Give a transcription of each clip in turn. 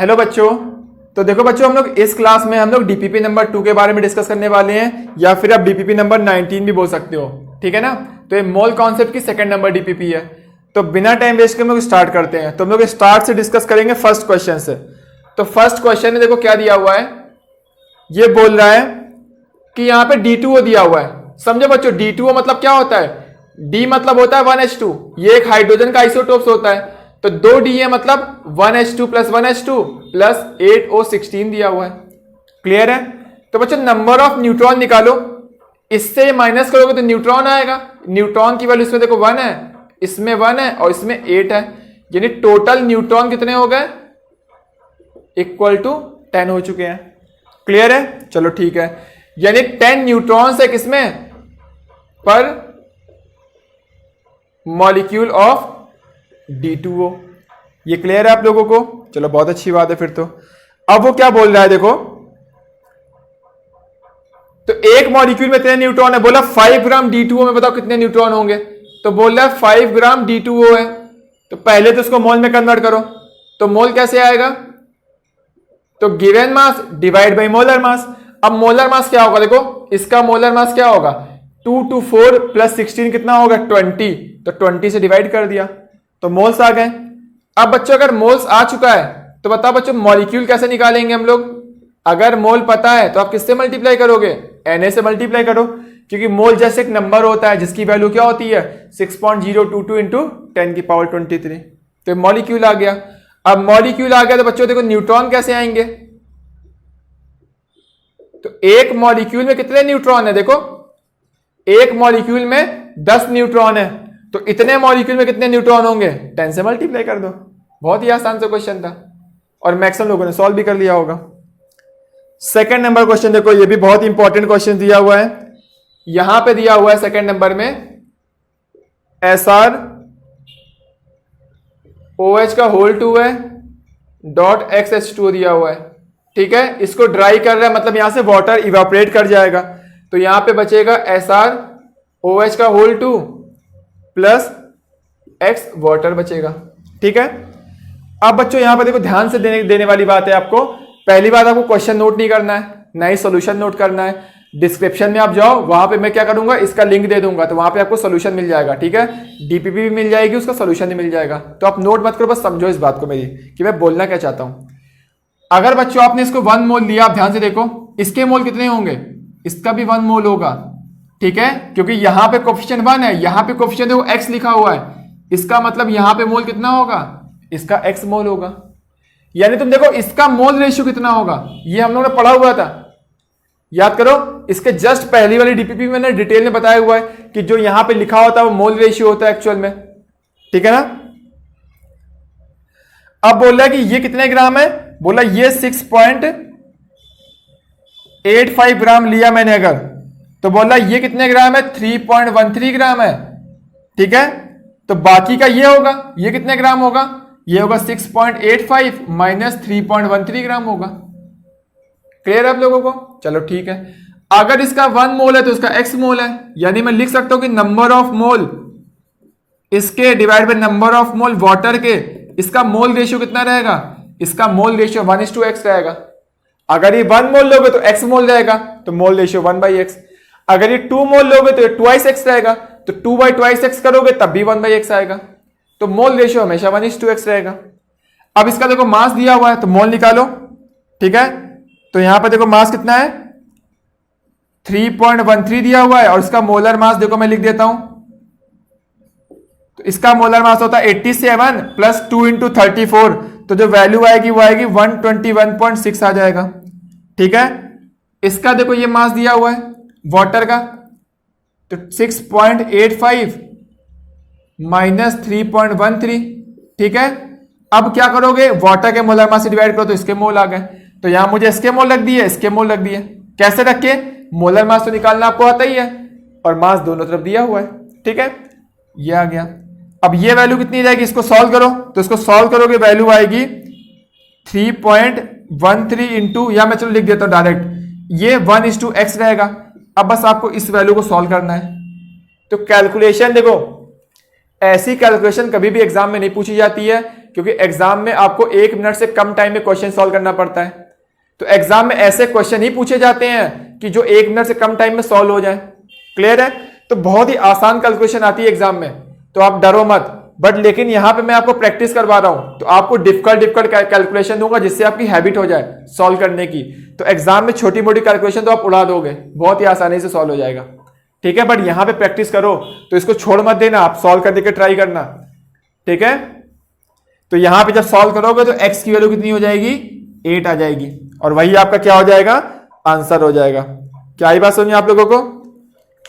Hello बच्चों। तो देखो बच्चों, हम लोग इस क्लास में हम लोग डीपीपी नंबर 2 के बारे में डिस्कस करने वाले हैं, या फिर आप डीपीपी नंबर 19 भी बोल सकते हो, ठीक है ना। तो ये मोल कॉन्सेप्ट की सेकंड नंबर डीपीपी है। तो बिना टाइम वेस्ट के हम लोग स्टार्ट करते हैं। तो हम लोग स्टार्ट से डिस्कस करेंगे फर्स्ट क्वेश्चन से। तो फर्स्ट क्वेश्चन में देखो क्या दिया हुआ है। ये बोल रहा है कि यहाँ पे D2O दिया हुआ है। समझो बच्चों, D2O मतलब क्या होता है? D मतलब होता है 1H2, ये एक हाइड्रोजन का आइसोटोप्स होता है। तो 2D है मतलब 1H2 plus 1H2 plus 8O16 दिया हुआ है। क्लियर है? तो बच्चों नंबर ऑफ न्यूट्रॉन निकालो। इससे माइनस करोगे तो न्यूट्रॉन आएगा। न्यूट्रॉन की वैल्यू इसमें देखो 1 है, इसमें 1 है और इसमें 8 है, यानी टोटल न्यूट्रॉन कितने हो गए? इक्वल टू 10 हो चुके हैं। क्लियर है? चलो ठीक है, यानी 10 न्यूट्रॉन्स है किसमें? पर मॉलिक्यूल ऑफ D2O। ये क्लियर है आप लोगों को? चलो बहुत अच्छी बात है फिर तो। अब वो क्या बोल रहा है देखो, तो एक मॉलिक्यूल में कितने न्यूट्रॉन है? बोला 5 ग्राम D2O में बताओ कितने न्यूट्रॉन होंगे। तो बोल रहा है 5 ग्राम D2O है। तो पहले तो उसको मोल में कन्वर्ट करो। तो मोल कैसे आएगा? तो given mass divide by molar mass. अब मोलर मास क्या होगा? देखो इसका मोलर मास क्या होगा? 2 to 4 प्लस 16 कितना होगा? 20। तो 20 से डिवाइड कर दिया तो मोल्स आ गए। अब बच्चों अगर मोल्स आ चुका है तो बताओ बच्चों मॉलिक्यूल कैसे निकालेंगे हम लोग? अगर मोल पता है तो आप किससे मल्टीप्लाई करोगे? Na से मल्टीप्लाई करो, क्योंकि मोल जैसे एक नंबर होता है जिसकी वैल्यू क्या होती है? 6.022 इंटू 10 की पावर 23। तो मॉलिक्यूल आ गया। अब मॉलिक्यूल आ गया तो बच्चों देखो न्यूट्रॉन कैसे आएंगे? तो एक मॉलिक्यूल में कितने न्यूट्रॉन है? देखो एक मॉलिक्यूल में 10 न्यूट्रॉन है, तो इतने मॉलिक्यूल में कितने न्यूट्रॉन होंगे? 10 से मल्टीप्लाई कर दो। बहुत ही आसान सा क्वेश्चन था और मैक्सिमम लोगों ने सॉल्व भी कर लिया होगा। सेकंड नंबर क्वेश्चन देखो, ये भी बहुत इंपॉर्टेंट क्वेश्चन दिया हुआ है। यहां पे दिया हुआ है सेकंड नंबर में SrOH का होल 2 है डॉट XH2 दिया हुआ है। ठीक है, इसको ड्राई कर रहा है मतलब यहां से वाटर इवापोरेट कर जाएगा। तो यहां पे बचेगा SrOH का होल 2 प्लस X वाटर बचेगा। ठीक है, अब बच्चों यहां पर देखो ध्यान से देने वाली बात है आपको। पहली बात, आपको क्वेश्चन नोट नहीं करना है, ना ही सोल्यूशन नोट करना है। डिस्क्रिप्शन में आप जाओ, वहां पे मैं क्या करूंगा, इसका लिंक दे दूंगा, तो वहां पे आपको सोल्यूशन मिल जाएगा। ठीक है, डीपीपी भी मिल जाएगी, उसका सोल्यूशन भी मिल जाएगा। तो आप नोट मत करो, बस समझो इस बात को मेरी कि मैं बोलना क्या चाहता हूं। अगर बच्चों आपने इसको 1 मोल लिया, आप ध्यान से देखो इसके मोल कितने होंगे? इसका भी 1 मोल होगा। ठीक है, क्योंकि यहां पे कोफिशिएंट 1 है, यहां पे कोफिशिएंट देखो x लिखा हुआ है, इसका मतलब यहां पे मोल कितना होगा? इसका x मोल होगा। यानी तुम देखो इसका मोल रेशियो कितना होगा, ये हम लोगों ने पढ़ा हुआ था, याद करो। इसके जस्ट पहली वाली डीपीपी में मैंने डिटेल में बताया हुआ है कि जो यहां पे लिखा होता है वो मोल रेशियो होता है एक्चुअल में। ठीक है ना। अब बोल रहा है कि ये कितने ग्राम है? बोला ये 6.85 ग्राम लिया मैंने अगर, तो बोला ये कितने ग्राम है? 3.13 ग्राम है। ठीक है, तो बाकी का ये होगा, ये कितने ग्राम होगा? ये होगा 6.85 माइनस 3.13 ग्राम होगा। क्लियर है आप लोगों को? चलो ठीक है। अगर इसका 1 मोल है तो इसका x मोल है, यानी मैं लिख सकता हूं कि नंबर ऑफ मोल इसके divide by number of mole water के, इसका मोल रेशियो कितना रहेगा? इसका मोल रेशियो 1:x रहेगा। अगर ये 1 मोल लोगे तो x मोल रहेगा, तो मोल रेशियो 1/x। अगर ये 2 मोल लोगे तो ये 2x रहेगा, तो 2/2x करोगे तब भी 1/x आएगा। तो मोल रेशियो हमेशा 1:x रहेगा। अब इसका देखो मास दिया हुआ है तो मोल निकालो। ठीक है, तो यहां पर देखो मास कितना है? 3.13 दिया हुआ है और इसका मोलर मास देखो मैं लिख देता हूं। तो इसका मोलर मास होता है 87 प्लस 2 इंटू 34, तो जो वैल्यू आएगी वो आएगी 121.6 आ जाएगा। ठीक है, इसका देखो ये मास दिया हुआ है वाटर का, तो 6.85 माइनस 3.13। ठीक है, अब क्या करोगे? वाटर के मोलर मास से डिवाइड करो तो इसके मोल आ गए। तो यहां मुझे इसके मोल रख दिए, इसके मोल रख दिए। कैसे रखे? मोलर मास तो निकालना आपको आता ही है और मास दोनों तरफ दिया हुआ है। ठीक है, ये आ गया। अब ये वैल्यू कितनी रहेगी? इसको सॉल्व करो, तो इसको सॉल्व करोगे वैल्यू आएगी 3.13 इंटू, या मैं चलो लिख देता हूं डायरेक्ट, ये 1:x रहेगा। अब बस आपको इस वैल्यू को सॉल्व करना है। तो कैलकुलेशन देखो, ऐसी कैलकुलेशन कभी भी एग्जाम में नहीं पूछी जाती है क्योंकि एग्जाम में आपको 1 मिनट से कम टाइम में क्वेश्चन सॉल्व करना पड़ता है। तो एग्जाम में ऐसे क्वेश्चन ही पूछे जाते हैं कि जो 1 मिनट से कम टाइम में सॉल्व हो जाए। क्लियर है? तो बहुत ही आसान कैलकुलेशन आती है एग्जाम में, तो आप डरो मत। बट लेकिन यहां पे मैं आपको प्रैक्टिस करवा रहा हूं, तो आपको डिफिकल्ट कैलकुलेशन दूंगा जिससे आपकी हैबिट हो जाए सॉल्व करने की। तो एग्जाम में छोटी मोटी कैलकुलेशन तो आप उड़ा दोगे, बहुत ही आसानी से सॉल्व हो जाएगा। ठीक है, बट यहां पे प्रैक्टिस करो, तो इसको छोड़ मत देना, आप सॉल्व करने के ट्राई करना। ठीक है, तो यहां पे जब सॉल्व करोगे तो x की वैल्यू कितनी हो जाएगी? 8 आ जाएगी, और वही आपका क्या हो जाएगा? आंसर हो जाएगा। क्या आई बात समझ आप लोगों को?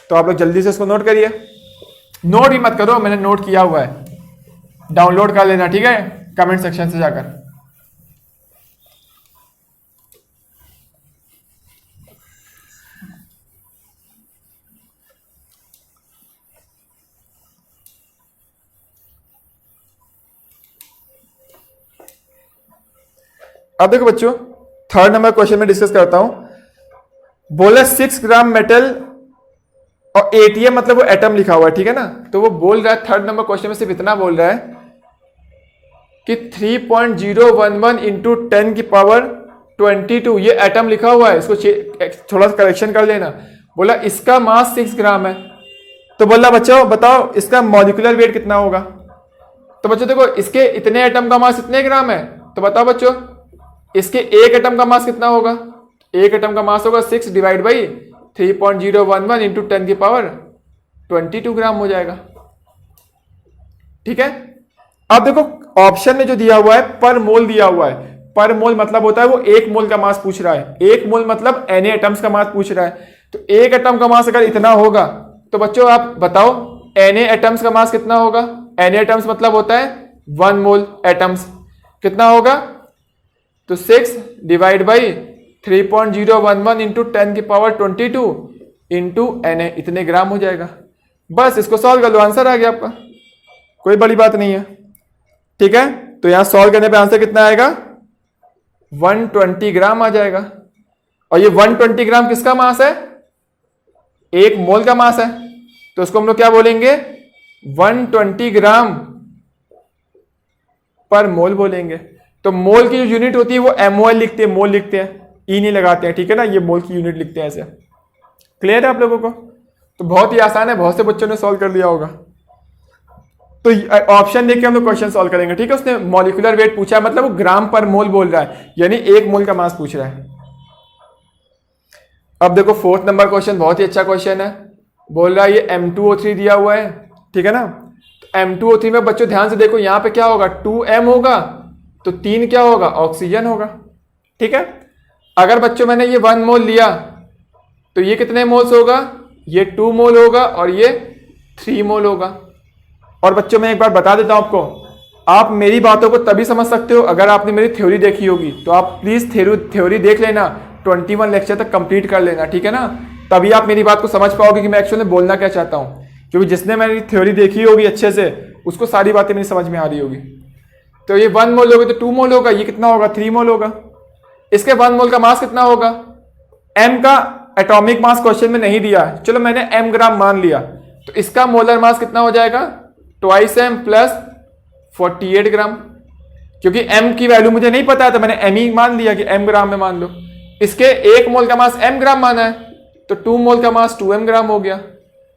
तो आप लोग जल्दी से इसको नोट करिए। नोट ही मत करो, मैंने नोट किया हुआ है, डाउनलोड कर लेना। ठीक है, कमेंट सेक्शन से जाकर। अब देखो बच्चों, 3rd नंबर क्वेश्चन में डिस्कस करता हूं। बोला 6 ग्राम मेटल और एटीएम मतलब वो एटम लिखा हुआ है। ठीक है ना, तो वो बोल रहा है 3rd नंबर क्वेश्चन में सिर्फ इतना बोल रहा है कि 3.011 इंटू 10 की पावर 22 ये एटम लिखा हुआ है, इसको थोड़ा सा करेक्शन कर लेना। बोला इसका मास 6 ग्राम है, तो बोला बच्चों बताओ इसका मॉलिक्यूलर वेट कितना होगा। तो बच्चों देखो, इसके इतने एटम का मास इतने ग्राम है, तो बताओ बच्चों इसके एक एटम का मास कितना होगा? एक एटम का मास होगा 6 डिवाइड बाई 3.011 इंटू 10 की पावर 22 ग्राम हो जाएगा। ठीक है, अब देखो ऑप्शन में जो दिया हुआ है पर मोल दिया हुआ है। पर मोल मतलब होता है वो 1 मोल का मास पूछ रहा है। 1 मोल मतलब Na एटम्स का मास पूछ रहा है। तो एक एटम का मास अगर इतना होगा तो बच्चों आप बताओ Na एटम्स का मास कितना होगा? Na एटम्स मतलब होता है 1 मोल एटम्स, कितना होगा? तो 6 डिवाइड बाई 3.011 इंटू 10 की पावर 22 इंटू Na, इतने ग्राम हो जाएगा। बस इसको सॉल्व कर लो, आंसर आ गया आपका, कोई बड़ी बात नहीं है। ठीक है, तो यहां सॉल्व करने पे आंसर कितना आएगा? 120 ग्राम आ जाएगा। और ये 120 ग्राम किसका मास है? 1 मोल का मास है, तो उसको हम लोग क्या बोलेंगे? 120 ग्राम पर मोल बोलेंगे। तो मोल की जो यूनिट होती है वो MOL लिखते हैं, मोल लिखते हैं, ई नहीं लगाते हैं। ठीक है ना, ये मोल की यूनिट लिखते हैं ऐसे। क्लियर है आप लोगों को? तो बहुत ही आसान है, बहुत से बच्चों ने सॉल्व कर लिया होगा। तो ऑप्शन देख के हम लोग क्वेश्चन सॉल्व करेंगे। ठीक है, उसने मॉलिक्यूलर वेट पूछा है, मतलब वो ग्राम पर मोल बोल रहा है, यानी 1 मोल का मास पूछ रहा है। अब देखो 4th नंबर क्वेश्चन बहुत ही अच्छा क्वेश्चन है। बोल रहा है ये M2O3 दिया हुआ है। ठीक है ना, तो M2O3 में बच्चों ध्यान से देखो, यहां पे क्या होगा? 2M होगा, तो 3 क्या होगा? ऑक्सीजन होगा। ठीक है, अगर बच्चों मैंने ये 1 मोल लिया तो ये कितने मोल्स होगा? ये 2 मोल होगा और ये 3 मोल होगा। और बच्चों मैं एक बार बता देता हूं आपको, आप मेरी बातों को तभी समझ सकते हो अगर आपने मेरी थ्योरी देखी होगी। तो आप प्लीज थ्योरी देख लेना, 21 लेक्चर तक कंप्लीट कर लेना। ठीक है ना, तभी आप मेरी बात को समझ पाओगे कि मैं एक्चुअली बोलना क्या चाहता हूं। क्योंकि जिसने मेरी थ्योरी देखी होगी अच्छे से, उसको सारी बातें मेरी समझ में आ रही होगी। तो ये 1 मोल होगा तो 2 मोल होगा, ये कितना होगा? 3 मोल होगा। इसके 1 मोल का मास कितना होगा? M का एटॉमिक मास क्वेश्चन में नहीं दिया है, चलो मैंने M ग्राम मान लिया, तो इसका मोलर मास कितना हो जाएगा? 2M प्लस 48 ग्राम। क्योंकि M की वैल्यू मुझे नहीं पता है तो मैंने M ही मान लिया कि M ग्राम में मान लो। इसके 1 मोल का मास M ग्राम माना है, तो 2 मोल का मास 2M ग्राम हो गया।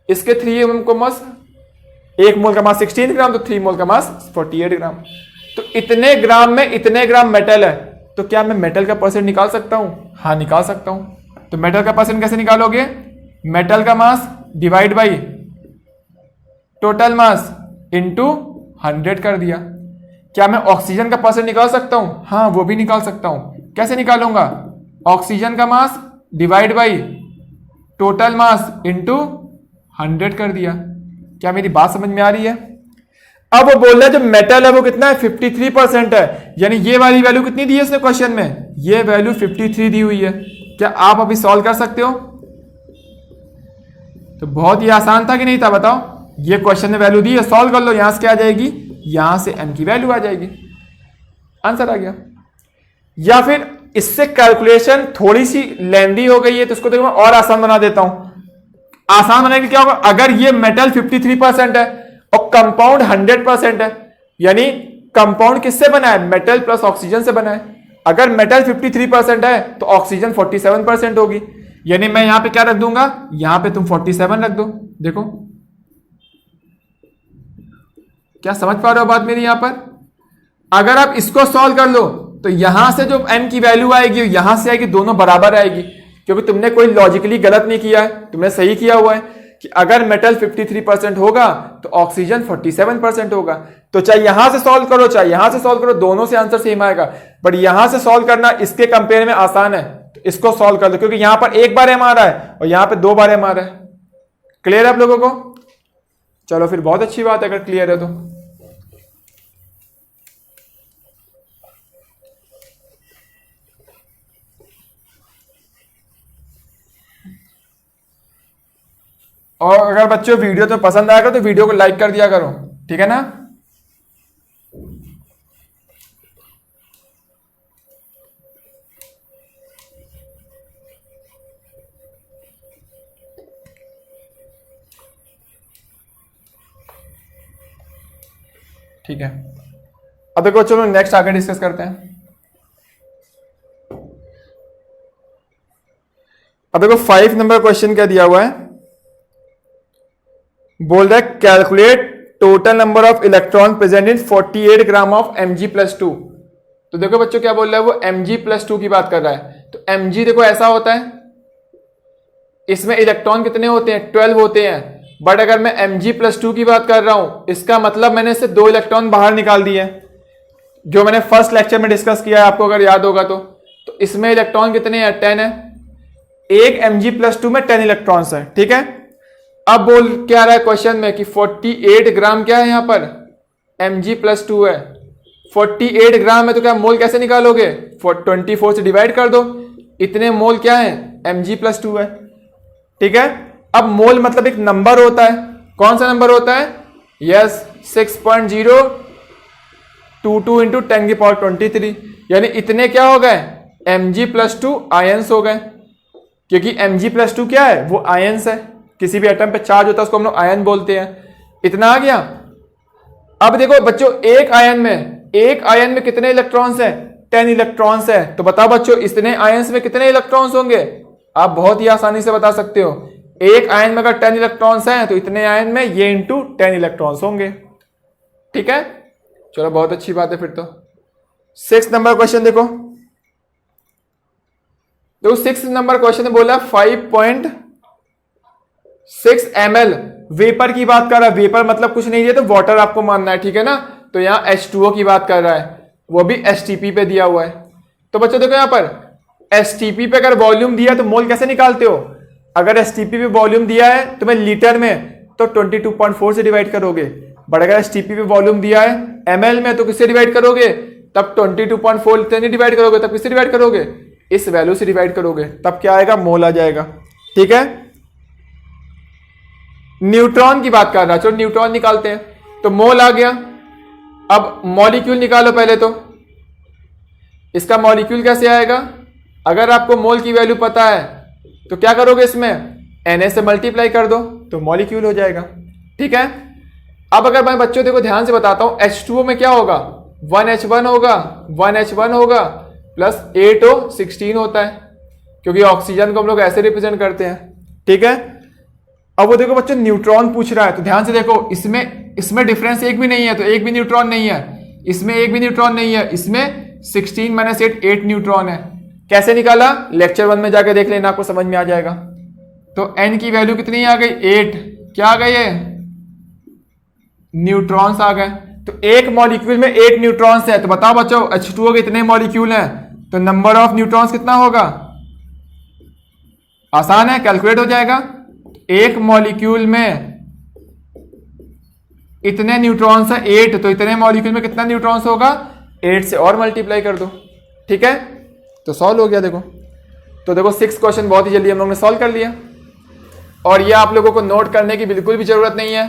इसके 3M को मास 1 मोल का मास 16 ग्राम, तो 3 मोल का मास 48 ग्राम। तो इतने ग्राम में इतने ग्राम मेटल है, तो क्या मैं मेटल का परसेंट निकाल सकता हूं? हाँ निकाल सकता हूं। तो मेटल का परसेंट कैसे निकालोगे? मेटल का mass divide by total mass into 100 कर दिया। क्या मैं ऑक्सीजन का परसेंट निकाल सकता हूं? हाँ वो भी निकाल सकता हूं। कैसे निकालूंगा? ऑक्सीजन का mass divide by total mass into 100 कर दिया। क्या मेरी बात समझ में आ रही है? अब वो बोल रहा है जो मेटल है वो कितना है? 53% है। यानी ये वाली वैल्यू कितनी दी है इसने क्वेश्चन में? ये वैल्यू 53 दी हुई है। क्या आप अभी सॉल्व कर सकते हो? तो बहुत ही आसान था कि नहीं था बताओ? ये क्वेश्चन में वैल्यू दी है, सॉल्व कर लो। यहां से क्या आ जाएगी? यहां से M की वैल्यू आ जाएगी, आंसर आ गया। या फिर इससे कैलकुलेशन थोड़ी सी लेंदी हो गई है, तो इसको देखो मैं और आसान बना देता हूं। आसान बनाने के क्या होगा? अगर ये मेटल 53% है और कंपाउंड 100% है, यानी कंपाउंड किससे बना है? मेटल प्लस ऑक्सीजन से बना है। अगर मेटल 53% है तो ऑक्सीजन 47% होगी, यानी मैं यहां पे क्या रख दूंगा, यहां पे तुम 47 रख दो। देखो क्या समझ पा रहे हो बात मेरी? यहां पर अगर आप इसको सॉल्व कर लो तो यहां से जो n की वैल्यू आएगी यहां से आएगी, दोनों बराबर आएगी, क्योंकि तुमने कोई लॉजिकली गलत नहीं किया है, तुमने सही किया हुआ है कि अगर मेटल 53% होगा तो ऑक्सीजन 47% होगा। तो चाहे यहां से सॉल्व करो चाहे यहां से सॉल्व करो, दोनों से आंसर सेम आएगा। बट यहां से सॉल्व करना इसके कंपेयर में आसान है, तो इसको सॉल्व कर दो, क्योंकि यहां पर एक बार एम आ रहा है और यहां पर 2 बार एम आ रहा है। क्लियर है आप लोगों को? चलो फिर बहुत अच्छी बात है अगर क्लियर है तो। और अगर बच्चों वीडियो तो पसंद आएगा तो वीडियो को लाइक कर दिया करो, ठीक है ना? ठीक है, अब देखो चलो नेक्स्ट आगे डिस्कस करते हैं। अब देखो 5 नंबर क्वेश्चन क्या दिया हुआ है, बोल रहा है calculate total number of electron present in 48 gram of Mg+2। तो देखो बच्चों क्या बोल रहा है, वो Mg+2 की बात कर रहा है। तो Mg देखो ऐसा होता है, इसमें इलेक्ट्रॉन कितने होते हैं? 12 होते हैं। बट अगर मैं Mg+2 की बात कर रहा हूं, इसका मतलब मैंने इससे 2 इलेक्ट्रॉन बाहर निकाल दिए, जो मैंने फर्स्ट लेक्चर में डिस्कस किया है, आपको अगर याद होगा तो इसमें इलेक्ट्रॉन कितने हैं? 10 है। एक Mg+2 में 10 इलेक्ट्रॉन्स है, ठीक है। अब बोल क्या रहा है क्वेश्चन में कि 48 ग्राम क्या है, यहां पर Mg+2 है। 48 ग्राम है तो क्या मोल कैसे निकालोगे? 24 से डिवाइड कर दो, इतने मोल क्या है? Mg+2 है, ठीक है। अब मोल मतलब एक नंबर होता है, कौन सा नंबर होता है? यस, 6.022 इंटू 10⁻23, यानी इतने क्या हो गए? Mg+2 आयंस हो गए, क्योंकि Mg+2 क्या है? वो आयंस है, किसी भी एटम पे चार्ज होता है उसको हम लोग आयन बोलते हैं। इतना आ गया। अब देखो बच्चों एक आयन में कितने इलेक्ट्रॉन्स हैं? 10 इलेक्ट्रॉन्स है। तो बताओ बच्चों इतने आयंस में कितने इलेक्ट्रॉन्स होंगे? आप बहुत ही आसानी से बता सकते हो, एक आयन में अगर 10 इलेक्ट्रॉन्स हैं तो इतने आयन में ये इंटू 10 इलेक्ट्रॉन्स होंगे, ठीक है। चलो बहुत अच्छी बात है। फिर तो 6 नंबर क्वेश्चन देखो, तो 6 नंबर क्वेश्चन बोला 5.6 ml वेपर की बात कर रहा है। वेपर मतलब कुछ नहीं है तो वाटर आपको मानना है, ठीक है ना। तो यहां H2O की बात कर रहा है, वो भी STP पे दिया हुआ है। तो बच्चों देखो यहां पर STP पे अगर वॉल्यूम दिया तो मोल कैसे निकालते हो? अगर STP पे वॉल्यूम दिया है तुम्हें लीटर में तो 22.4 से डिवाइड करोगे। बट अगर STP पे वॉल्यूम दिया है ml में तो किससे डिवाइड करोगे? तब 22.4 से नहीं डिवाइड करोगे, तब किससे डिवाइड करोगे? इस वैल्यू से डिवाइड करोगे, तब क्या आएगा? मोल आ जाएगा, ठीक है। न्यूट्रॉन की बात कर रहा है, चलो न्यूट्रॉन निकालते हैं। तो मोल आ गया। अब मॉलिक्यूल निकालो पहले। तो इसका मॉलिक्यूल कैसे आएगा? अगर आपको मोल की वैल्यू पता है तो क्या करोगे? इसमें Na से मल्टीप्लाई कर दो तो मॉलिक्यूल हो जाएगा, ठीक है। अब अगर मैं बच्चों देखो ध्यान से बताता हूं, H2O में क्या होगा? 1H1 होगा, 1H1 होगा प्लस 8O16 होता है, क्योंकि ऑक्सीजन को हम लोग ऐसे रिप्रेजेंट करते हैं, ठीक है। अब वो देखो बच्चों न्यूट्रॉन पूछ रहा है, तो ध्यान से देखो, इसमें डिफरेंस एक भी नहीं है, तो एक भी न्यूट्रॉन नहीं है, इसमें एक भी न्यूट्रॉन नहीं है, इसमें 16 - 8 8 न्यूट्रॉन है। कैसे निकाला? लेक्चर 1 में जाके देख लेना, आपको समझ में आ जाएगा। तो n की वैल्यू कितनी आ गई? 8। क्या आ गई है? न्यूट्रॉन्स आ गए। तो एक मॉलिक्यूल में 8 न्यूट्रॉन्स है। तो बताओ बच्चों H2O के कितने मॉलिक्यूल हैं? तो नंबर ऑफ न्यूट्रॉन्स कितना होगा? आसान है, कैलकुलेट हो जाएगा। एक मॉलिक्यूल में इतने न्यूट्रॉन्स है 8, तो इतने मॉलिक्यूल में कितना न्यूट्रॉन्स होगा? 8 से और मल्टीप्लाई कर दो, ठीक है। तो सॉल्व हो गया। देखो तो देखो 6 क्वेश्चन बहुत ही जल्दी हम लोग ने सॉल्व कर लिया, और ये आप लोगों को नोट करने की बिल्कुल भी जरूरत नहीं है।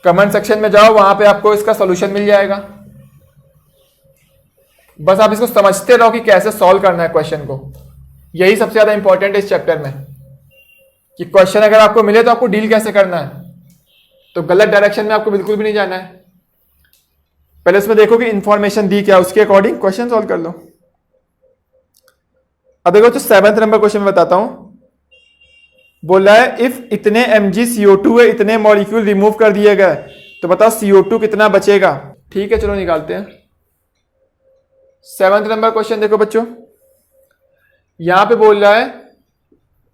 कमेंट सेक्शन में जाओ, वहां पे आपको इसका सॉल्यूशन मिल जाएगा। बस आप इसको समझते रहो कि कैसे सॉल्व करना है क्वेश्चन को। यही सबसे ज्यादा इंपॉर्टेंट है इस चैप्टर में, कि क्वेश्चन अगर आपको मिले तो आपको डील कैसे करना है। तो गलत डायरेक्शन में आपको बिल्कुल भी नहीं जाना है। पहले इसमें देखो कि इंफॉर्मेशन दी क्या, उसके अकॉर्डिंग क्वेश्चन सॉल्व कर लो। अब देखो तो 7th नंबर क्वेश्चन में बताता हूं। बोल रहा है इफ इतने mg CO2 है, इतने मॉलिक्यूल रिमूव कर दिए गए, तो बताओ CO2 कितना बचेगा। ठीक है चलो निकालते हैं। 7th नंबर क्वेश्चन देखो बच्चों, यहां पे बोल रहा है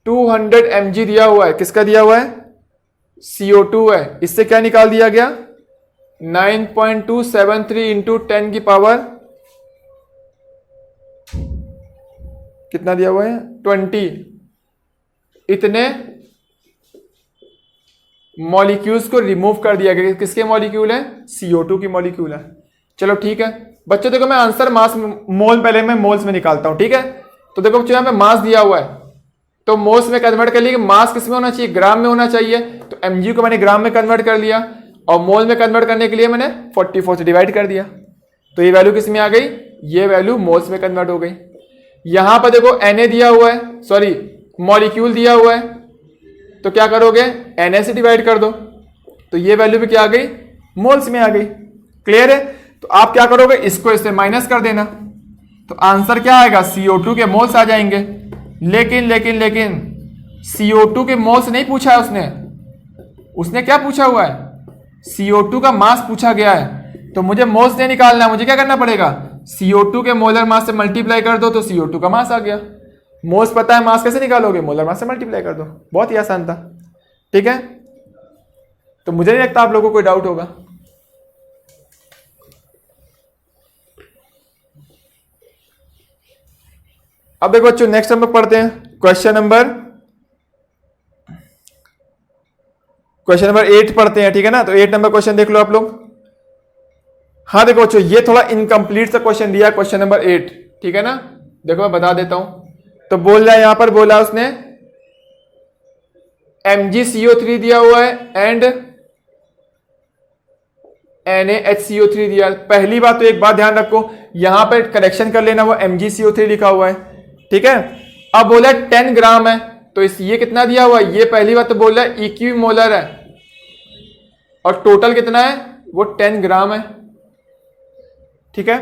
200 mg दिया हुआ है, किसका दिया हुआ है, CO2 है। इससे क्या निकाल दिया गया, 9.273 इंटू 10 की पावर कितना दिया हुआ है 20, इतने मॉलिक्यूल्स को रिमूव कर दिया गया। किसके मॉलिक्यूल है, CO2 की मॉलिक्यूल है। चलो ठीक है बच्चों, देखो मैं आंसर मास मोल पहले मैं मोल्स में निकालता हूं, ठीक है। तो देखो बच्चों यहाँ पे मास दिया हुआ है, तो मोल्स में कन्वर्ट कर लिया कि मास किस में होना चाहिए, ग्राम में होना चाहिए। तो mg को मैंने ग्राम में कन्वर्ट कर लिया, और मोल में कन्वर्ट करने के लिए मैंने 44 से डिवाइड कर दिया। तो ये वैल्यू किस में आ गई, ये वैल्यू मोल्स में कन्वर्ट हो गई। यहां पर देखो Na दिया हुआ है, सॉरी मॉलिक्यूल दिया हुआ है, तो क्या करोगे Na से डिवाइड कर दो, तो ये वैल्यू भी क्या आ गई, मोल्स में आ गई। क्लियर है। तो आप क्या करोगे, इसको इससे माइनस कर देना, तो आंसर क्या आएगा, CO2 के मोल्स आ जाएंगे। लेकिन लेकिन लेकिन CO2 के मोल्स नहीं पूछा है उसने क्या पूछा हुआ है, CO2 का मास पूछा गया है। तो मुझे मोल्स नहीं निकालना है, मुझे क्या करना पड़ेगा, CO2 के मोलर मास से मल्टीप्लाई कर दो, तो CO2 का मास आ गया। मोल्स पता है, मास कैसे निकालोगे, मोलर मास से मल्टीप्लाई कर दो, बहुत ही आसान था। ठीक है, तो मुझे नहीं लगता आप लोगों को कोई डाउट होगा। अब देखो बच्चों नेक्स्ट नंबर पढ़ते हैं, क्वेश्चन नंबर 8 पढ़ते हैं, ठीक है ना। तो 8 नंबर क्वेश्चन देख लो आप लोग। हाँ देखो बच्चों, ये थोड़ा इनकम्प्लीट सा क्वेश्चन दिया, क्वेश्चन नंबर 8, ठीक है ना। देखो मैं बता देता हूं। तो बोल रहा है यहां पर, बोला उसने MgCO3 दिया हुआ है एंड NaHCO3 दिया। पहली बात तो एक बात ध्यान रखो, यहां पर करेक्शन कर लेना, वो MgCO3 लिखा हुआ है, ठीक है। अब बोला 10 ग्राम है, तो इस ये कितना दिया हुआ है, ये पहली बात तो बोल रहा है इक्वी मोलर है, और टोटल कितना है, वो 10 ग्राम है, ठीक है।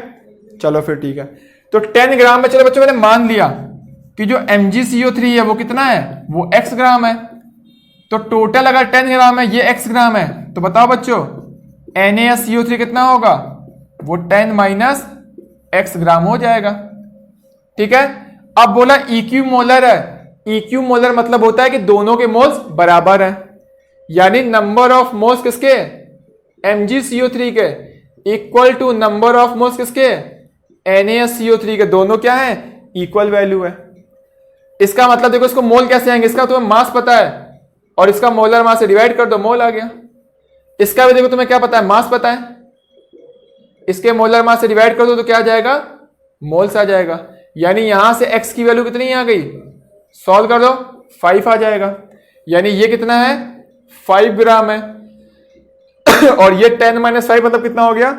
चलो फिर ठीक है, तो 10 ग्राम में, चलो बच्चों मैंने मान लिया कि जो MgCO3 है वो कितना है, वो x ग्राम है। तो टोटल अगर 10 ग्राम है, ये x ग्राम है, तो बताओ बच्चों NaCO3 कितना होगा, वो 10 माइनस x ग्राम हो जाएगा, ठीक है। अब बोला इक्यू मोलर है, इक्यू मोलर मतलब होता है कि दोनों के मोल्स बराबर हैं, यानी नंबर ऑफ मोल्स किसके, MgCO3 के equal to number of moles किसके, NaCO3 के, दोनों क्या है, इक्वल वैल्यू है। इसका मतलब देखो इसको मोल कैसे आएंगे, इसका तुम्हें मास पता है और इसका मोलर मास से डिवाइड कर दो, मोल आ गया। इसका भी देखो तुम्हें क्या पता है, मास पता है, इसके मोलर मास से डिवाइड कर दो तो क्या आ जाएगा, मोल्स आ जाएगा। यानी यहां से x की वैल्यू कितनी आ गई, सॉल्व कर दो 5 आ जाएगा, यानी ये कितना है 5 ग्राम है और ये 10 माइनस 5 मतलब कितना हो गया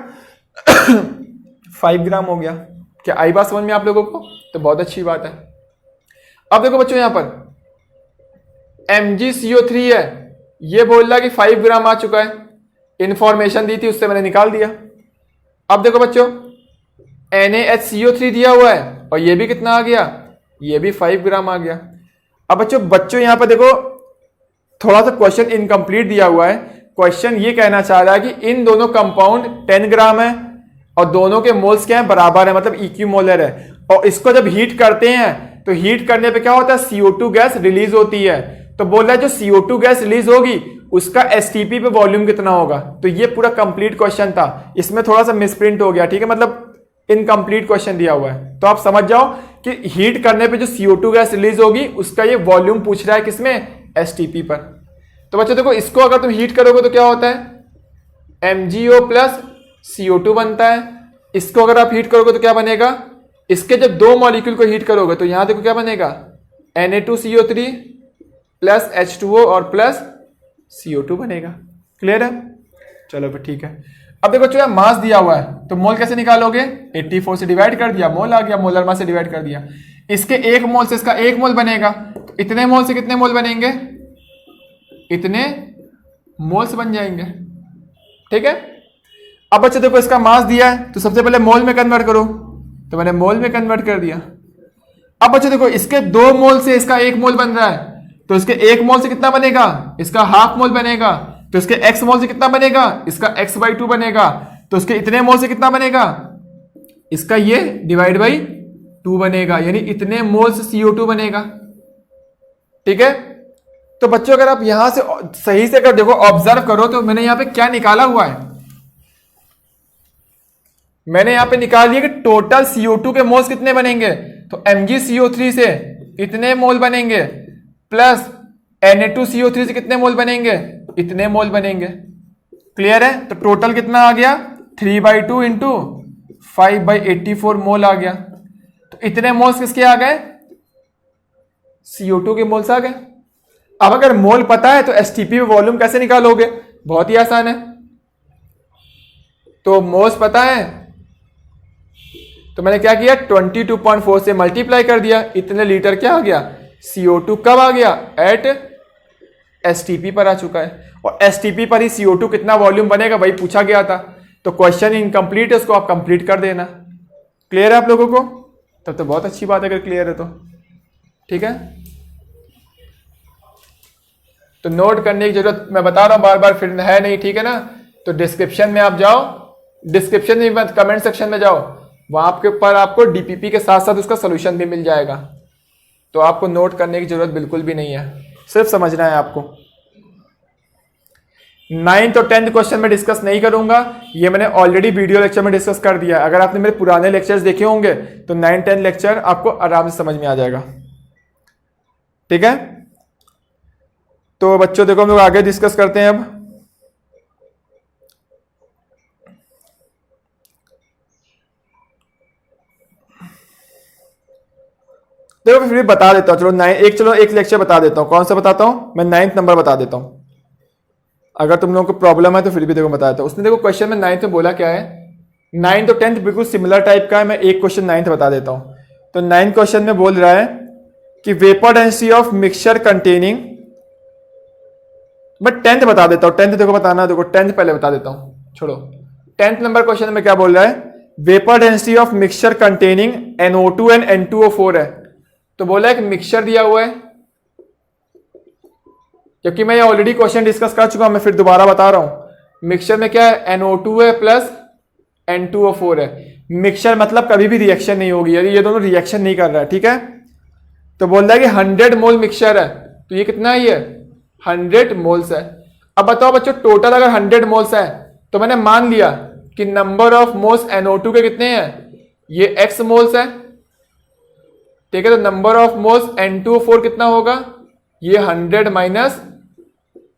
5 ग्राम हो गया। क्या आई बात समझ में आप लोगों को, तो बहुत अच्छी बात है। अब देखो बच्चों यहां पर MgCO3 है, ये बोल रहा कि 5 ग्राम आ चुका है, इंफॉर्मेशन दी थी उससे मैंने निकाल दिया। अब देखो बच्चों NaHCO3 दिया हुआ है और ये भी कितना आ गया, ये भी 5 ग्राम आ गया। अब बच्चों यहां पर देखो थोड़ा सा क्वेश्चन इनकम्प्लीट दिया हुआ है। क्वेश्चन ये कहना चाह रहा है कि इन दोनों कंपाउंड 10 ग्राम है और दोनों के मोल्स क्या है, बराबर है, मतलब इक्यू मोलर है। और इसको जब हीट करते हैं तो हीट करने पे क्या होता है, CO2 गैस रिलीज होती है। तो बोल रहा है जो CO2 गैस रिलीज होगी उसका STP पे वॉल्यूम कितना होगा। तो ये पूरा कंप्लीट क्वेश्चन था, इसमें थोड़ा सा मिसप्रिंट हो गया, ठीक है, मतलब इनकम्प्लीट क्वेश्चन दिया हुआ है। तो आप समझ जाओ कि हीट करने पे जो CO2 गैस रिलीज होगी उसका ये वॉल्यूम पूछ रहा है, किसमें, STP पर। तो बच्चों देखो इसको अगर तुम हीट करोगे तो क्या होता है, MgO प्लस CO2 बनता है। इसको अगर आप हीट करोगे तो क्या बनेगा, इसके जब दो मॉलिक्यूल को हीट करोगे तो यहां देखो क्या बनेगा, Na2CO3 प्लस H2O और प्लस CO2 बनेगा। क्लियर है, चलो फिर ठीक है। अब देखो बच्चों मास दिया हुआ है तो मोल कैसे निकालोगे, 84 से डिवाइड कर दिया, मोल आ गया, मोलर मास से डिवाइड कर दिया। इसके एक मोल से इसका एक मोल बनेगा, तो इतने मोल से कितने मोल बनेंगे, इतने मोल्स बन जाएंगे, ठीक है। अब बच्चों देखो इसका मास दिया है तो सबसे पहले मोल में कन्वर्ट करो, तो मैंने मोल में कन्वर्ट कर दिया। अब बच्चों देखो इसके 2 मोल से इसका 1 मोल बन रहा है, तो इसके 1 मोल से कितना बनेगा, इसका हाफ मोल बनेगा। तो इसके x मोल से कितना बनेगा, इसका x/2 बनेगा। तो इसके इतने मोल से कितना बनेगा, इसका ये डिवाइड बाई 2 बनेगा, यानी इतने मोल से CO2 बनेगा। ठीक है, तो बच्चों अगर आप यहां से सही से अगर देखो ऑब्जर्व करो तो मैंने यहां पे क्या निकाला हुआ है, मैंने यहां पे निकाल लिया कि टोटल CO2 के मोल्स कितने बनेंगे, तो MgCO3 से इतने मोल बनेंगे प्लस Na2CO3 से कितने मोल बनेंगे, इतने मोल बनेंगे। क्लियर है, तो टोटल कितना आ गया 3/2 इंटू 5/84 मोल आ गया। तो इतने मोल्स किसके आ गए, CO2 के मोल्स आ गए। अब अगर मोल पता है तो एसटीपी वॉल्यूम कैसे निकालोगे, बहुत ही आसान है। तो मोल्स पता है तो मैंने क्या किया 22.4 से मल्टीप्लाई कर दिया, इतने लीटर क्या आ गया CO2 कब आ गया, एट एसटीपी पर आ चुका है। और एसटीपी पर ही CO2 कितना वॉल्यूम बनेगा वही पूछा गया था, तो क्वेश्चन इनकम्प्लीट है, उसको आप कंप्लीट कर देना। क्लियर है आप लोगों को, तब तो बहुत अच्छी बात है अगर क्लियर है तो। ठीक है, तो नोट करने की जरूरत मैं बता रहा हूं बार बार फिर है नहीं, ठीक है ना। तो डिस्क्रिप्शन में आप जाओ, डिस्क्रिप्शन में मत कमेंट सेक्शन में जाओ, वहां के ऊपर आपको डीपीपी के साथ साथ उसका सोल्यूशन भी मिल जाएगा। तो आपको नोट करने की जरूरत बिल्कुल भी नहीं है, सिर्फ समझना है आपको। 9th और 10th क्वेश्चन में डिस्कस नहीं करूंगा, ये मैंने ऑलरेडी वीडियो लेक्चर में डिस्कस कर दिया। अगर आपने मेरे पुराने लेक्चर्स देखे होंगे तो 9-10 लेक्चर आपको आराम से समझ में आ जाएगा। ठीक है, तो बच्चों देखो हम लोग आगे डिस्कस करते हैं। अब देखो फिर भी बता देता हूँ, चलो एक लेक्चर बता देता हूँ। कौन सा बताता हूँ मैं, 9th नंबर बता देता हूँ। अगर तुम लोगों को प्रॉब्लम है तो फिर भी देखो बता देता हूँ। उसने देखो क्वेश्चन में 9th में बोला क्या है, 9th और 10th बिल्कुल सिमिलर टाइप का है। मैं एक क्वेश्चन 9th बता देता हूँ। तो 9th क्वेश्चन में बोल रहा है कि vapour density of mixture containing, but 10th बता देता हूँ। 10th देखो बताना, देखो 10th पहले बता देता हूँ, छोड़ो। 10th नंबर क्वेश्चन में क्या बोल रहा है, vapour density of mixture containing NO2 and N2O4 है। तो बोला है कि मिक्सचर दिया हुआ है, क्योंकि मैं ये ऑलरेडी क्वेश्चन डिस्कस कर चुका हूं, मैं फिर दोबारा बता रहा हूं। मिक्सचर में क्या है, NO2 है प्लस N2O4 है। मिक्सचर मतलब कभी भी रिएक्शन नहीं होगी, यदि ये दोनों रिएक्शन नहीं कर रहा है। ठीक है, तो बोल रहा है कि 100 मोल मिक्सचर है, तो ये कितना है, ये 100 मोल्स है। अब बताओ बच्चों, टोटल अगर 100 मोल्स है तो मैंने मान लिया कि नंबर ऑफ मोल्स NO2 के कितने हैं, ये x मोल्स है। ठीक है, तो नंबर ऑफ मोल्स N2O4 कितना होगा, ये 100 माइनस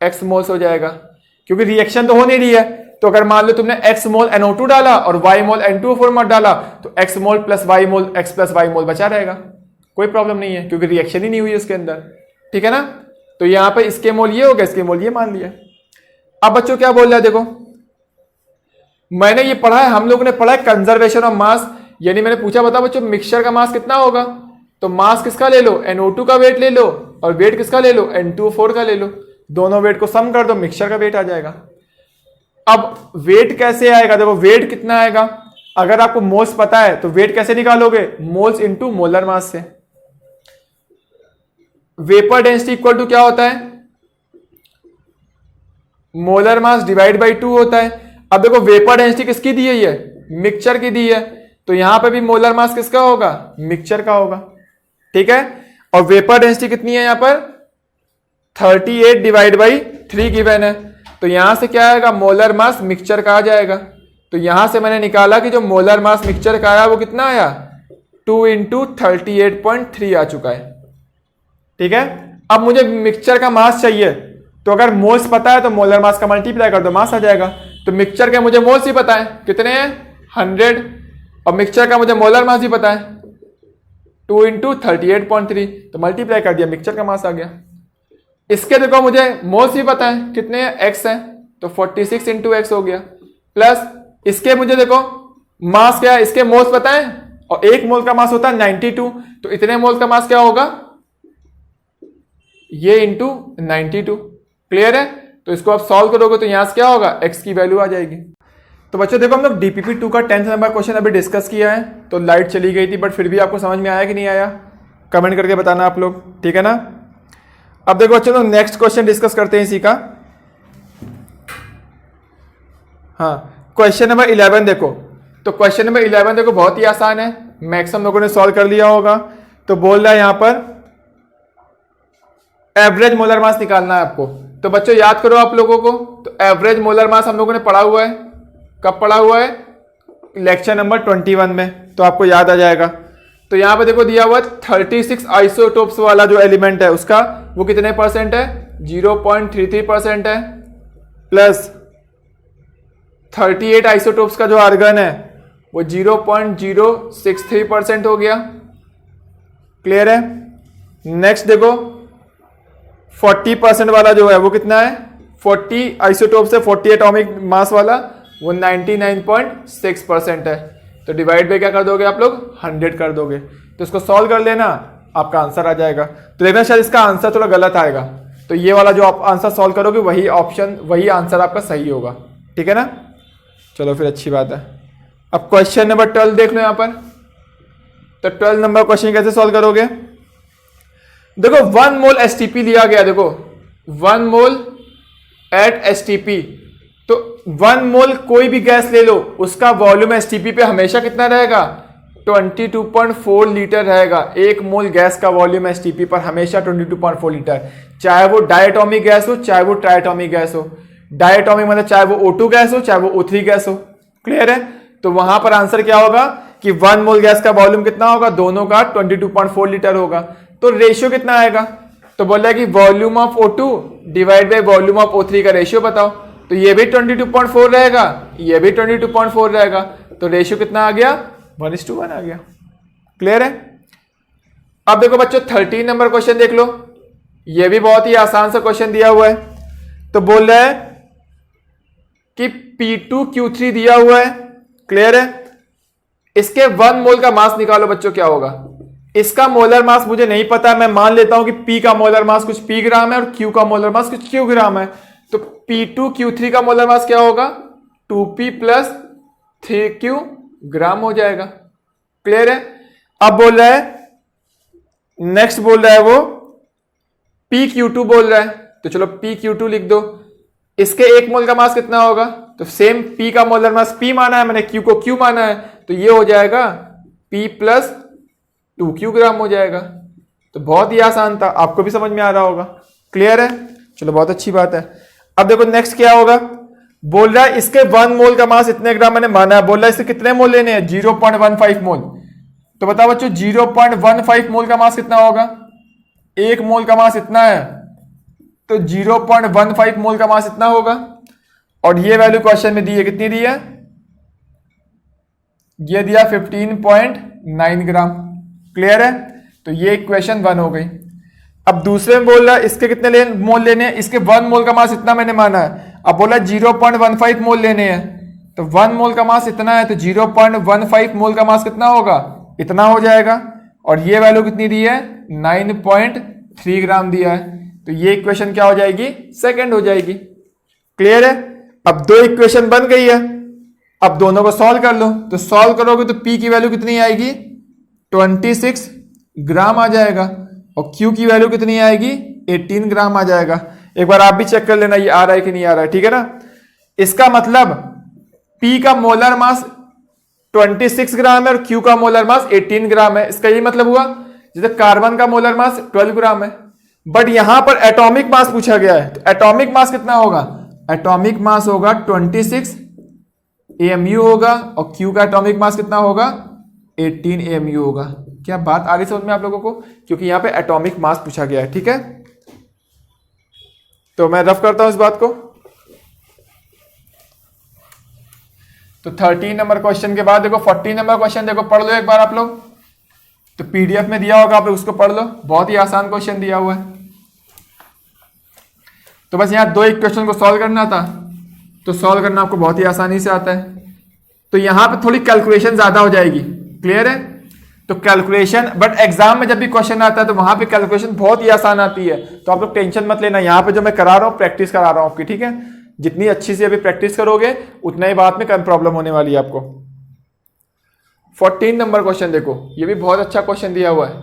x मोल्स हो जाएगा, क्योंकि रिएक्शन तो हो नहीं रही है। तो अगर मान लो तुमने x मोल NO2 डाला और y मोल N2O4 मत डाला, तो x मोल प्लस y मोल, x प्लस y मोल बचा रहेगा, कोई प्रॉब्लम नहीं है, क्योंकि रिएक्शन ही नहीं हुई उसके अंदर। ठीक है ना, तो यहां पे इसके मोल ये हो गया, इसके मोल ये मान लिया। अब बच्चों क्या बोल रहा है, देखो मैंने ये पढ़ा है, हम लोगों ने पढ़ा है कंजर्वेशन ऑफ मास, यानी मैंने पूछा बता बच्चों मिक्सचर का मास कितना होगा, तो मास किसका ले लो, NO2 का वेट ले लो, और वेट किसका ले लो, N2O4 का ले लो। दोनों वेट को सम कर दो, मिक्सचर का वेट आ जाएगा। अब वेट कैसे आएगा, देखो वेट कितना आएगा, अगर आपको मोल्स पता है तो वेट कैसे निकालोगे, मोल्स इंटू मोलर मास से। वेपर डेंसिटी इक्वल टू क्या होता है, मोलर मास डिवाइड बाई 2 होता है। अब देखो वेपर डेंसिटी किसकी दी है, ये मिक्सचर की दी है, तो यहां पे भी मोलर मास किसका होगा, मिक्सचर का होगा। ठीक है, और वेपर डेंसिटी कितनी है यहां पर 38 डिवाइड बाई 3 गिवन है, तो यहां से क्या आएगा, मोलर मास मिक्सचर का आ जाएगा। तो यहां से मैंने निकाला कि जो मोलर मास मिक्सचर का आया वो कितना आया, 2 इंटू 38.3 आ चुका है। ठीक है, अब मुझे मिक्सचर का मास चाहिए, तो अगर मोल्स पता है तो मोलर मास का मल्टीप्लाई कर दो, मास आ जाएगा। तो मिक्सचर के मुझे मोल्स ही पता है कितने हैं 100, और मिक्सचर का मुझे मोलर मास भी पता है 2 इंटू 38.3, तो मल्टीप्लाई कर दिया, मिक्सचर का मास आ गया। इसके देखो मुझे मोल्स भी पता है कितने हैं, x है, तो 46 इंटू एक्स हो गया, प्लस इसके मुझे देखो मास क्या है, इसके मोल्स पता है, और 1 मोल का मास होता है 92, तो इतने मोल्स का मास क्या होगा, ये इंटू 92। क्लियर है, तो इसको आप सॉल्व करोगे तो यहां से क्या होगा, x की वैल्यू आ जाएगी। तो बच्चों देखो हम लोग डीपीपी 2 का 10th नंबर क्वेश्चन अभी डिस्कस किया है। तो लाइट चली गई थी बट फिर भी आपको समझ में आया कि नहीं आया, कमेंट करके बताना आप लोग, ठीक है ना। अब देखो बच्चों तो नेक्स्ट क्वेश्चन डिस्कस करते हैं इसी का। हाँ, क्वेश्चन नंबर 11 देखो। तो क्वेश्चन नंबर 11 देखो बहुत ही आसान है, मैक्सिमम लोगों ने सॉल्व कर लिया होगा। तो बोल रहा है यहां पर एवरेज मोलर मास निकालना है आपको। तो बच्चों याद करो आप लोगों को, तो एवरेज मोलर मास हम लोगों ने पढ़ा हुआ है, कब पढ़ा हुआ है, लेक्चर नंबर 21 में, तो आपको याद आ जाएगा। तो यहां पे देखो दिया हुआ 36 आइसोटोप्स वाला जो एलिमेंट है उसका वो कितने परसेंट है, 0.33% है, प्लस 38 आइसोटोप्स का जो आर्गन है वो 0.063% हो गया। क्लियर है। नेक्स्ट देखो 40% वाला जो है वो कितना है, 40 आइसोटोप्स है, 40 एटॉमिक मास वाला, वो 99.6% है। तो डिवाइड बाय क्या कर दोगे आप लोग, 100 कर दोगे। तो इसको सॉल्व कर लेना, आपका आंसर आ जाएगा। तो देखना शायद इसका आंसर थोड़ा गलत आएगा, तो ये वाला जो आप आंसर सॉल्व करोगे वही ऑप्शन, वही आंसर आपका सही होगा, ठीक है ना। चलो फिर अच्छी बात है। अब क्वेश्चन नंबर 12 देख लो यहां पर। तो 12 नंबर क्वेश्चन कैसे सॉल्व करोगे, देखो 1 मोल एसटीपी लिया गया, देखो 1 मोल एट एसटीपी। तो 1 मोल कोई भी गैस ले लो, उसका वॉल्यूम एसटीपी पे हमेशा कितना रहेगा, 22.4 लीटर रहेगा। 1 मोल गैस का वॉल्यूम एसटीपी पर हमेशा 22.4 लीटर, चाहे वो डायटोमिक गैस हो चाहे वो ट्राइटोमिक गैस हो। डायटोमिक मतलब चाहे वो O2 गैस हो चाहे वो O3 गैस हो। क्लियर है। तो वहां पर आंसर क्या होगा कि 1 मोल गैस का वॉल्यूम कितना होगा, दोनों का 22.4 लीटर होगा। तो रेशियो कितना आएगा, तो बोल रहा है कि volume of O2 divide by volume of O3 का रेशियो बताओ। तो ये भी 22.4 रहेगा, ये भी 22.4 रहेगा। तो रेशियो कितना आ गया, 1:1 आ गया। क्लियर है। अब देखो बच्चों 13 नंबर क्वेश्चन देख लो, ये भी बहुत ही आसान सा क्वेश्चन दिया हुआ है। तो बोल रहा है कि P2Q3 दिया हुआ है। क्लियर है। इसके 1 मोल का मास निकालो बच्चों, क्या होगा। इसका मोलर मास मुझे नहीं पता, मैं मान लेता हूं कि P का मोलर मास कुछ P ग्राम है और Q का मोलर मास कुछ Q ग्राम है। तो P2Q3 का मोलर मास क्या होगा, 2P प्लस 3Q ग्राम हो जाएगा। क्लियर है। अब बोल रहा है, नेक्स्ट बोल रहा है वो PQ2 बोल रहा है। तो चलो PQ2 लिख दो। इसके 1 मोल का मास कितना होगा, तो सेम P का मोलर मास P माना है मैंने, Q को Q माना है, तो ये हो जाएगा P प्लस 2Q ग्राम हो जाएगा। तो बहुत ही आसान था, आपको भी समझ में आ रहा होगा। क्लियर है। चलो बहुत अच्छी बात है। अब देखो नेक्स्ट क्या होगा, बोल रहा है इसके 1 मोल का मास इतने ग्राम मैंने माना है, बोल रहा है इससे कितने मोल लेने हैं, 0.15 मोल। तो बताओ बच्चों 0.15 मोल का मास कितना होगा, 1 मोल का मास इतना है, तो 0.15 मोल का मास इतना होगा। और ये वैल्यू क्वेश्चन में दी है, कितनी दी है, ये दिया 15.9 ग्राम। क्लियर है। तो ये इक्वेशन 1 हो गई। अब दूसरे में बोल रहा है इसके कितने मोल लेने हैं, इसके 1 मोल का मास इतना मैंने माना है, अब बोला 0.15 मोल लेने हैं। तो 1 मोल का मास इतना है, तो 0.15 मोल का मास कितना होगा, इतना हो जाएगा। और ये वैल्यू कितनी दी है, 9.3 ग्राम दिया है। तो ये इक्वेशन क्या हो जाएगी, सेकंड हो जाएगी। क्लियर है। अब 2 इक्वेशन बन गई है, अब दोनों को सॉल्व कर लो। तो सॉल्व करोगे तो P की वैल्यू कितनी आएगी, 26 ग्राम आ जाएगा, और Q की वैल्यू कितनी आएगी, 18 ग्राम आ जाएगा। एक बार आप भी चेक कर लेना ये आ रहा है कि नहीं आ रहा है, ठीक है ना। इसका मतलब P का मोलर मास 26 ग्राम है और Q का मोलर मास 18 ग्राम है। इसका ये मतलब हुआ जैसे कार्बन का मोलर मास 12 ग्राम है, बट यहां पर एटॉमिक मास पूछा गया है। तो एटॉमिक मास कितना होगा, एटॉमिक मास होगा 26 AMU होगा, और Q का एटॉमिक मास कितना होगा, 18 AMU होगा। क्या बात आ रही समझ में आप लोगों को, क्योंकि यहां पे एटॉमिक मास पूछा गया है। ठीक है, तो मैं रफ करता हूं इस बात को। तो 13 नंबर क्वेश्चन के बाद देखो 14 नंबर क्वेश्चन देखो, पढ़ लो एक बार आप लोग। तो PDF में दिया होगा, आप लोग उसको पढ़ लो, बहुत ही आसान क्वेश्चन दिया हुआ है। तो बस यहां 2 इक्वेशन को सॉल्व करना था, तो सॉल्व करना आपको बहुत ही आसानी से आता है। तो यहां पे थोड़ी कैलकुलेशन ज्यादा हो जाएगी। क्लियर है। तो कैलकुलेशन, बट एग्जाम में जब भी क्वेश्चन आता है तो वहां पे कैलकुलेशन बहुत ही आसान आती है। तो आप लोग टेंशन मत लेना, यहां पे जो मैं करा रहा हूं प्रैक्टिस करा रहा हूं आपकी, ठीक है। जितनी अच्छी से अभी प्रैक्टिस करोगे उतना ही बाद में कम प्रॉब्लम होने वाली है आपको। 14 नंबर क्वेश्चन देखो, ये भी बहुत अच्छा क्वेश्चन दिया हुआ है।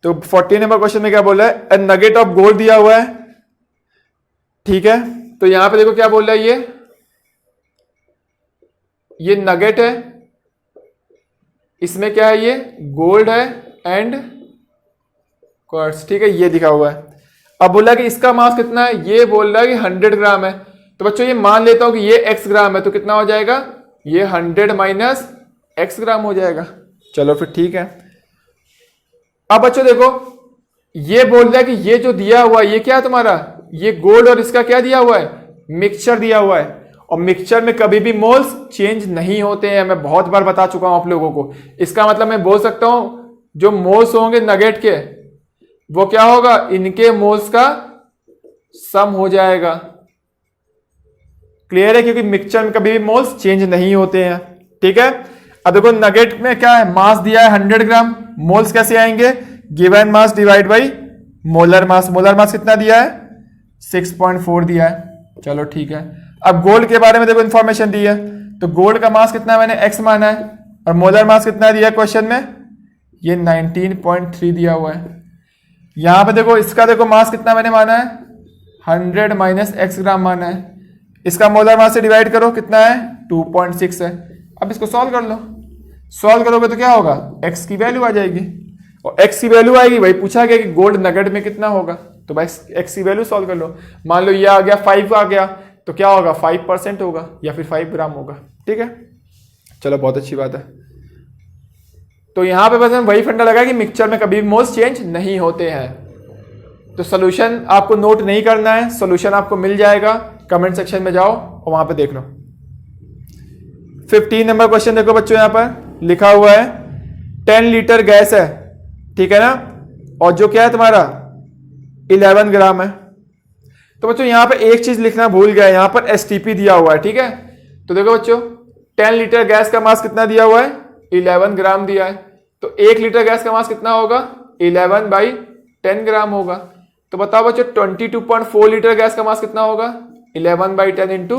तो 14 नंबर क्वेश्चन में क्या बोला है, ए नगेट ऑफ गोल्ड दिया हुआ है, ठीक है। तो यहां पे देखो क्या बोल रहा है, ये नगेट है, इसमें क्या है, ये गोल्ड है एंड क्वार्ट्ज, ठीक है, ये दिखा हुआ है। अब बोला कि इसका मास कितना है, ये बोल रहा है कि 100 ग्राम है। तो बच्चों ये मान लेता हूं कि ये x ग्राम है, तो कितना हो जाएगा, ये 100 माइनस x ग्राम हो जाएगा। चलो फिर ठीक है। अब बच्चों देखो ये बोल रहा है कि ये जो दिया हुआ है ये क्या है तुम्हारा, ये गोल्ड और इसका क्या दिया हुआ है, मिक्सचर दिया हुआ है। और मिक्सचर में कभी भी मोल्स चेंज नहीं होते हैं, मैं बहुत बार बता चुका हूं आप लोगों को। इसका मतलब मैं बोल सकता हूं जो मोल्स होंगे नगेट के वो क्या होगा, इनके मोल्स का सम हो जाएगा। क्लियर है, क्योंकि मिक्सचर में कभी भी मोल्स चेंज नहीं होते हैं, ठीक है। अब देखो नगेट में क्या है, मास दिया है 100 ग्राम, मोल्स कैसे आएंगे, given mass divide by molar mass. Molar mass कितना दिया है, 6.4 दिया है। चलो ठीक है। अब गोल्ड के बारे में देखो इंफॉर्मेशन दी है, तो गोल्ड का मास कितना मैंने x माना है, और मोलर मास कितना दिया है क्वेश्चन में, ये 19.3 दिया हुआ है। यहां पे देखो इसका देखो मास कितना मैंने माना है, 100 माइनस x ग्राम माना है। इसका मोलर मास से डिवाइड करो, कितना है, 2.6 है। अब इसको सॉल्व कर लो, सॉल्व करोगे तो क्या होगा, x की वैल्यू आ जाएगी, और x की वैल्यू आएगी, भाई पूछा गया कि गोल्ड नगेट में कितना होगा, तो भाई x की वैल्यू सॉल्व कर लो। मान लो ये आ गया 5 आ गया, तो क्या होगा, 5% होगा या फिर 5 ग्राम होगा, ठीक है। चलो बहुत अच्छी बात है। तो यहां पे बस वही फंडा लगा कि मिक्सचर में कभी भी मोल्स चेंज नहीं होते हैं। तो सोल्यूशन आपको नोट नहीं करना है, सोल्यूशन आपको मिल जाएगा, कमेंट सेक्शन में जाओ और वहां पे देख लो। 15 नंबर क्वेश्चन देखो बच्चों, यहां पर लिखा हुआ है 10 लीटर गैस है, ठीक है ना, और जो क्या है तुम्हारा 11 ग्राम है। तो बच्चों यहां पे एक चीज लिखना भूल गया, यहां पर एसटीपी दिया हुआ है, ठीक है। तो देखो बच्चों 10 लीटर गैस का मास कितना दिया हुआ है, 11 ग्राम दिया है। तो 1 लीटर गैस का मास कितना होगा, 11/10 ग्राम होगा। तो बताओ बच्चों 22.4 लीटर गैस का मास कितना होगा, 11/10 इंटू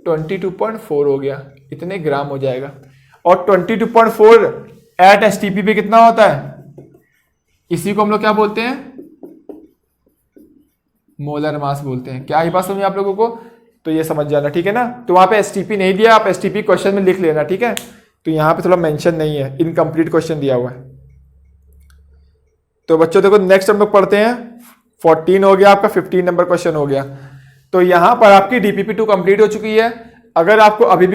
22.4 हो गया, इतने ग्राम हो जाएगा। और 22.4 एट एसटीपी पे कितना होता है, इसी को हम लोग क्या बोलते हैं, मोलर मास बोलते हैं। क्या ये बात समझ आप लोगों को, तो ये समझ जाना, ठीक है ना। तो वहां पे एसटीपी नहीं दिया, आप एसटीपी क्वेश्चन में लिख लेना, ठीक है। तो यहां पे थोड़ा मेंशन नहीं है, इनकम्प्लीट क्वेश्चन दिया हुआ है। तो बच्चों देखो नेक्स्ट हम लोग पढ़ते हैं, 14 हो गया आपका, 15 नंबर क्वेश्चन हो गया। तो यहां पर आपकी DPP2 कंप्लीट हो चुकी है। अगर आपको अभी भी